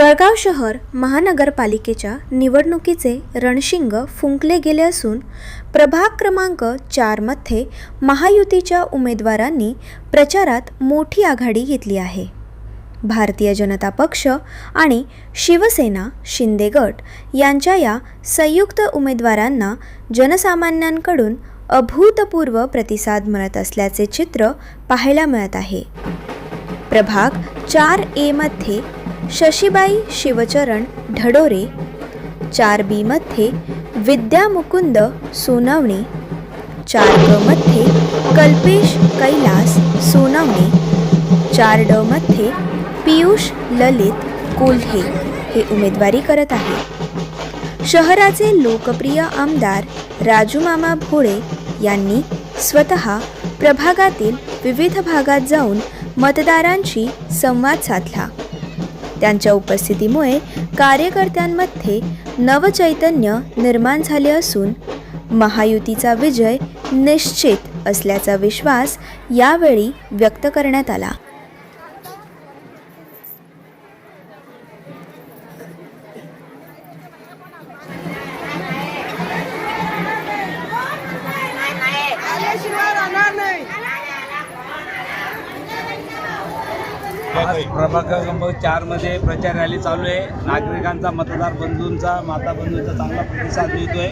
जळगाव शहर महानगरपालिकेच्या निवडणुकीचे रणशिंग फुंकले गेले असून प्रभाग क्रमांक 4 मध्ये महायुतीच्या उमेदवारांनी प्रचारात मोठी आघाडी घेतली आहे। भारतीय जनता पक्ष आणि शिवसेना शिंदे गट यांच्या या संयुक्त उमेदवारांना जनसामान्यांकडून अभूतपूर्व प्रतिसाद मिळत असल्याचे चित्र पाहायला मिळत आहे। प्रभाग 4A मध्ये शशीबाई शिवचरण ढडोरे, 4B मध्ये विद्या मुकुंद सोनवणे, 4ग मध्ये कल्पेश कैलास सोनवणे, 4D मध्ये पीयूष ललित कोल्हे हे उमेदवारी करत आहे। शहराचे लोकप्रिय आमदार राजू मामा भोळे यांनी स्वतः प्रभागातील विविध भागात जाऊन मतदारांशी संवाद साधला। त्यांच्या उपस्थितीमुळे कार्यकर्त्यांमध्ये नवचैतन्य निर्माण झाले असून महायुतीचा विजय निश्चित असल्याचा विश्वास यावेळी व्यक्त करण्यात आला। आज प्रभाग क्रमांक 4 मध्ये प्रचार रॅली चालू आहे। नागरिकांचा, मतदार बंधूंचा, माता बंधूंचा चांगला प्रतिसाद मिळतोय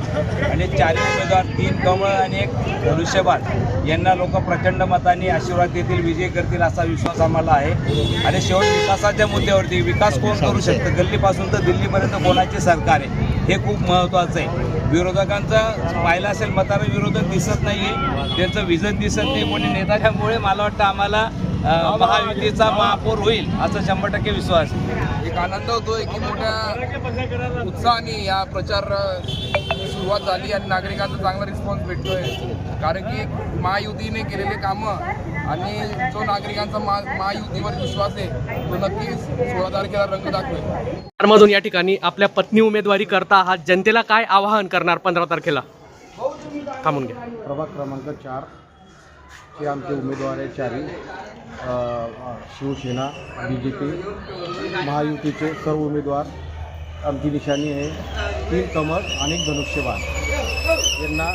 आणि 4 उमेदवार, 3 कमळ आणि 1 धनुष्यबाण यांना लोक प्रचंड मतांनी आशीर्वाद देतील, विजय करतील असा विश्वास आम्हाला आहे। आणि शेवट विकासाच्या मुद्द्यावरती विकास कोण करू शकतं, गल्लीपासून तर दिल्लीपर्यंत कोणाचे सरकार आहे हे खूप महत्त्वाचं आहे। विरोधकांचं पाहिलं असेल मतदार विरोधक दिसत नाही आहे, त्यांचं विजन दिसत नाही कोणी नेता, त्यामुळे मला वाटतं आम्हाला महायुतीचा महापौर होईल असा 100% विश्वास आहे। एक आनंद होतोय की मोठ्या उत्साहाने या प्रचार सुरुवात झाली आणि नागरिकांचा चांगला रिस्पॉन्स भेटतोय, कारण की महायुतीने केलेले कामं आणि जो नागरिकांचा महायुतीवर विश्वास आहे तो नक्कीच 16 तारखेला रंग दाखवेल। मधून या ठिकाणी आपल्या पत्नी उमेदवारी करता आहात, जनतेला काय आवाहन करणार 15 तारखेला? थांबून घ्या। प्रभाग क्रमांक 4 चे आमचे उमेदवार आहे 4 शिवसेना, BJP, महायुतीचे सर्व उमेदवार। आमची निशाणी आहे 3 कमळ आणि 1 धनुष्यबाण। यांना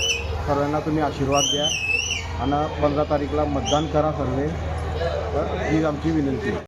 सर्वांना तुम्ही आशीर्वाद द्या आणि 15 तारीखला मतदान करा सर्व, तर हीच आमची विनंती आहे।